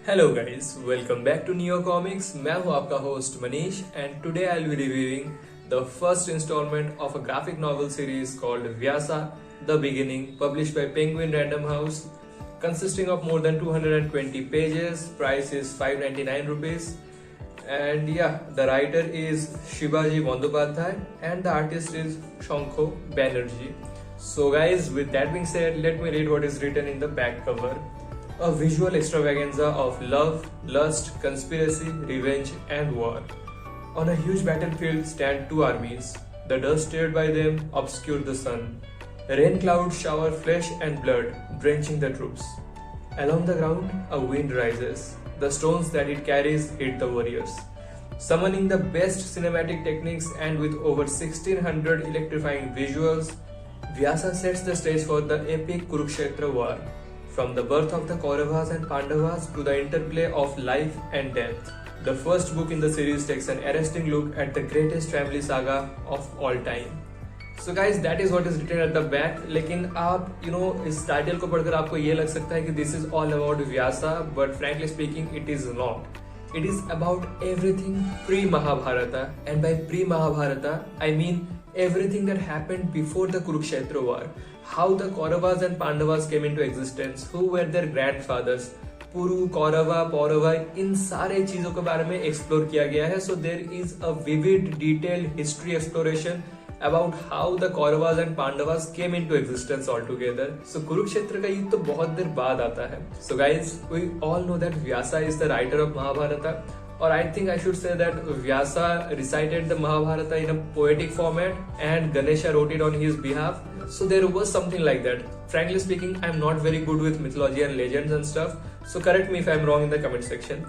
Hello guys, welcome back to neo comics. मैं हूं आपका host Manish and today I will be reviewing the first instalment of a graphic novel series called Vyasa the beginning, published by Penguin Random House, consisting of more than 220 pages. Price is 599 rupees. And yeah, the writer is Shivaji Bandyopadhyay and the artist is Shankho Banerjee. So guys, with that being said, let me read what is written in the back cover. A visual extravaganza of love, lust, conspiracy, revenge, and war. On a huge battlefield stand two armies. The dust stirred by them obscured the sun. Rain clouds shower flesh and blood, drenching the troops. Along the ground, a wind rises. The stones that it carries hit the warriors. Summoning the best cinematic techniques and with over 1600 electrifying visuals, Vyasa sets the stage for the epic Kurukshetra war. From the birth of the Kauravas and Pandavas to the interplay of life and death, the first book in the series takes an arresting look at the greatest family saga of all time. So guys, that is what is written at the back. लेकिन आप इस title को पढ़कर आपको ये लग सकता है कि this is all about Vyasa, but frankly speaking, it is not. It is about everything pre-Mahabharata, and by pre-Mahabharata, I mean everything that happened before the Kurukshetra war. How the Kauravas and Pandavas came into existence, who were their grandfathers, पुरु, कौरवा, पौरवा, इन सारे चीजों के बारे में explore किया गया है. So there is a vivid, detailed history exploration about how the Kauravas and Pandavas came into existence altogether. So Kurukshetra का युद्ध तो बहुत देर बाद आता है. So guys, we all know that Vyasa is the writer of Mahabharata. Or I think I should say that Vyasa recited the Mahabharata in a poetic format and Ganesha wrote it on his behalf. So there was something like that. Frankly speaking, I'm not very good with mythology and legends and stuff. So correct me if I'm wrong in the comment section.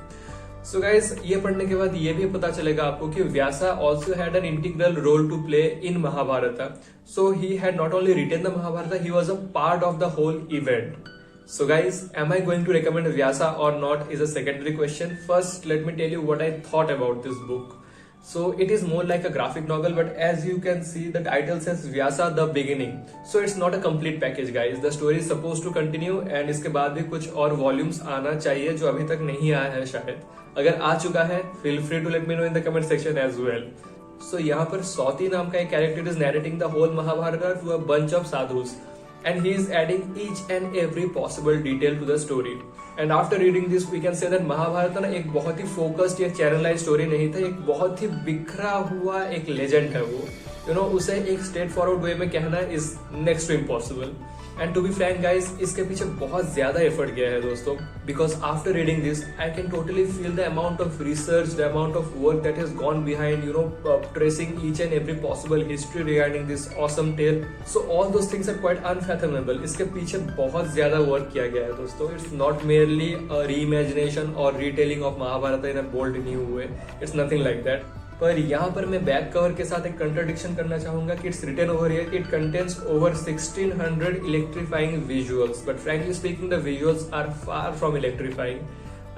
So guys, ये पढ़ने के बाद ये भी पता चलेगा आपको कि Vyasa also had an integral role to play in Mahabharata. So he had not only written the Mahabharata, he was a part of the whole event. So guys, am I going to recommend Vyasa or not is a secondary question. First, let me tell you what I thought about this book. So it is more like a graphic novel, but as you can see, the title says Vyasa the beginning. So it's not a complete package guys. The story is supposed to continue and इसके बाद भी कुछ और volumes आना चाहिए जो अभी तक नहीं आया है शायद. अगर आ चुका है, feel free to let me know in the comment section as well. So यहाँ पर सौती नाम का एक character is narrating the whole Mahabharata to a bunch of sadhus. And he is adding each and every possible detail to the story. And after reading this, we can say that Mahabharat ना एक बहुत ही focused या channelized story नहीं था, एक बहुत ही बिखरा हुआ एक legend है वो. उसे एक straight forward way में कहना is next to impossible. And to be frank guys, इसके पीछे बहुत ज्यादा effort गया है दोस्तों. Because after reading this, I can totally feel the amount of research, the amount of work that has gone behind, tracing each and every possible history regarding this awesome tale. So all those things are quite unfathomable. इसके पीछे बहुत ज्यादा work किया गया है दोस्तों. It's not merely a reimagination or retelling of Mahabharata in a bold new way. It's nothing like that. पर यहाँ पर मैं बैक कवर के साथ एक कंट्राडिक्शन करना चाहूंगा कि इट्स रिटन ओवर हियर कि it contains over 1600 electrifying visuals, but frankly speaking the visuals are far from electrifying.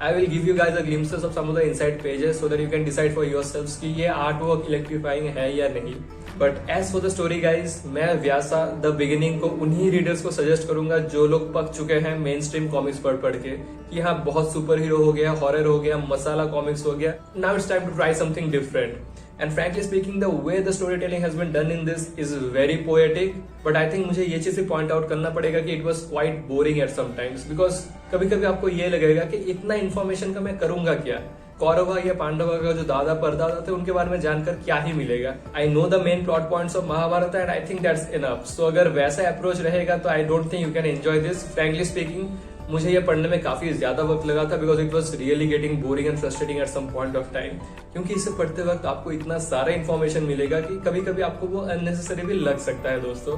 I will give you guys a glimpses of some of the inside pages so that you can decide for yourselves कि ये art work electrifying है या नहीं. But as for the story guys, मैं Vyasa the beginning को उन्हीं readers को suggest करूंगा जो लोग पक चुके हैं मेन स्ट्रीम कॉमिक्स पढ़ के कि हाँ बहुत सुपर हीरो हो गया, हॉरर हो गया, मसाला कॉमिक्स हो गया. Now it's time to try something different. And frankly speaking, the way the storytelling has been done in this is very poetic. But I think मुझे ये चीज़ point out करना पड़ेगा कि it was quite boring at some times, because कभी-कभी आपको ये लगेगा कि इतना इन्फॉर्मेशन का मैं करूंगा क्या. कौरवा या पांडवा का जो दादा परदादा थे उनके बारे में जानकर क्या ही मिलेगा. I know the main plot points of Mahabharata and I think that's enough. So अगर वैसा अप्रोच रहेगा तो I don't think you can enjoy this. Frankly speaking, मुझे ये पढ़ने में काफी ज्यादा वक्त लगा था because it was really getting boring and frustrating at some point of time. क्योंकि इसे पढ़ते वक्त आपको इतना सारा इन्फॉर्मेशन मिलेगा कि कभी कभी आपको वो अननेसेसरी भी लग सकता है दोस्तों.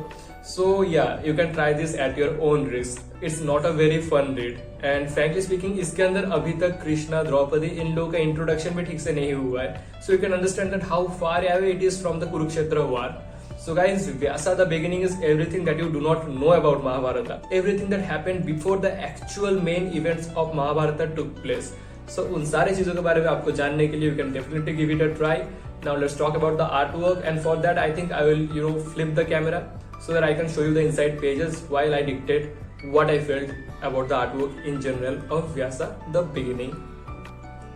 So yeah you can try this at your own risk. It's not a very fun read. And frankly speaking, इसके अंदर अभी तक कृष्णा, द्रौपदी, इन लोगों का इंट्रोडक्शन भी ठीक से नहीं हुआ है. So you can understand that how far away it is from the Kurukshetra war. So guys, Vyasa the beginning is everything that you do not know about Mahabharata. Everything that happened before the actual main events of Mahabharata took place. So उन सारे चीजों के बारे में आपको जानने के लिए you can definitely give it a try. Now let's talk about the artwork, and for that I think I will flip the camera so that I can show you the inside pages while I dictate what I felt about the artwork in general of Vyasa the Beginning.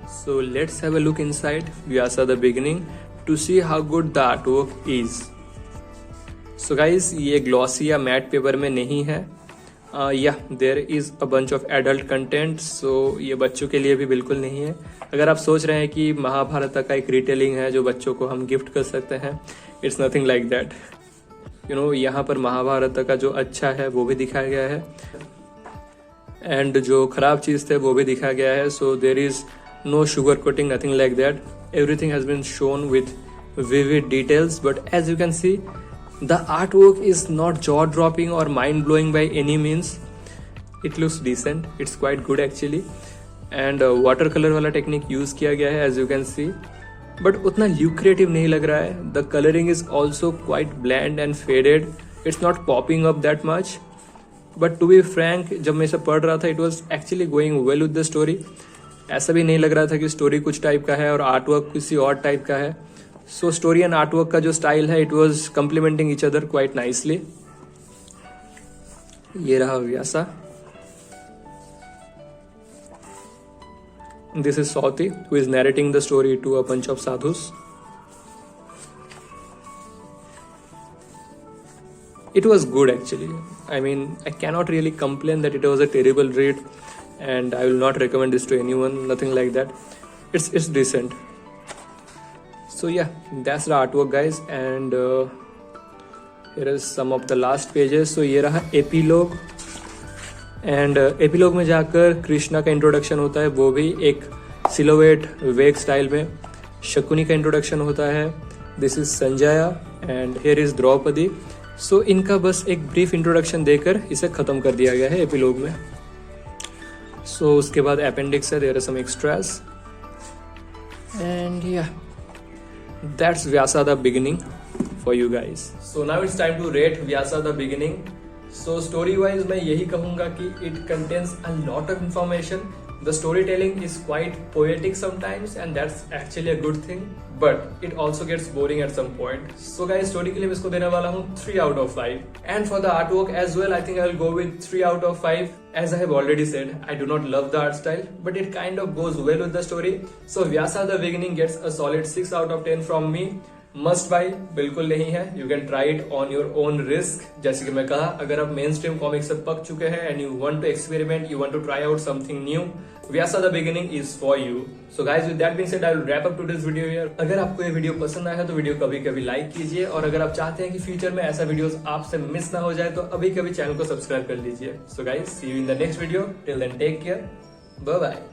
So let's have a look inside Vyasa the Beginning to see how good the artwork is. So guys, ये glossy या matte paper में नहीं है. There is a bunch of adult content, so ये बच्चों के लिए भी बिल्कुल नहीं है. अगर आप सोच रहे हैं कि महाभारत का एक रिटेलिंग है जो बच्चों को हम गिफ्ट कर सकते हैं, इट्स नथिंग लाइक दैट. यहाँ पर महाभारत का जो अच्छा है वो भी दिखाया गया है एंड जो खराब चीज थे वो भी दिखाया गया है. So there is no sugar coating, nothing like that. Everything has been shown with vivid details, but as you can see, the artwork is not jaw-dropping or mind-blowing by any means. It looks decent. It's quite good actually. And watercolor वाला technique use किया गया है as you can see, but उतना lucrative नहीं लग रहा है. The coloring is also quite bland and faded. It's not popping up that much. But to be frank, जब मैं इसे पढ़ रहा था, it was actually going well with the story. ऐसा भी नहीं लग रहा था कि स्टोरी कुछ टाइप का है और आर्टवर्क किसी और टाइप का है. सो स्टोरी एंड आर्टवर्क का जो स्टाइल है, it was complimenting each other quite nicely. ये रहा Vyasa. This is Sauti who is narrating the story to a bunch of sadhus. It was good actually. I mean, I cannot really complain that it was a terrible read, and I will not recommend this to anyone. Nothing like that. It's decent. So yeah, that's the artwork guys, and here is some of the last pages. So ये रहा epilogue, and epilogue में जाकर कृष्णा का introduction होता है, वो भी एक सिलोवेट वेग स्टाइल में. शकुनी का इंट्रोडक्शन होता है. This is Sanjaya and here is Draupadi. So इनका बस एक ब्रीफ इंट्रोडक्शन देकर इसे खत्म कर दिया गया है एपीलॉग में. सो उसके बाद अपेंडिक्स है, there are some extras, and yeah that's Vyasa the Beginning for you guys. So now it's time to rate Vyasa the Beginning. So story wise मैं यही कहूँगा कि it contains a lot of information. The storytelling is quite poetic sometimes, and that's actually a good thing, but it also gets boring at some point. So guys, story के लिए मैं इसको देने वाला हूँ 3 out of 5. And for the artwork as well, I think I will go with 3 out of 5. As I have already said, I do not love the art style, but it kind of goes well with the story. So Vyasa the Beginning gets a solid 6 out of 10 from me. Must by बिल्कुल नहीं है. You can try it on your own risk. जैसे कि मैं कहा, अगर आप main stream comics से पक चुके हैं and you want to experiment, you want to try out something new, Vyasa the Beginning is for you. So guys, with that being said, I will wrap up today's video here. अगर आपको ये video पसंद आया है तो video कभी कभी like कीजिए, और अगर आप चाहते हैं कि फ्यूचर में ऐसा वीडियोस आपसे मिस ना हो जाए तो अभी कभी चैनल को सब्सक्राइब कर लीजिए. So guys, see you in the next video. Till then, take care. Bye bye.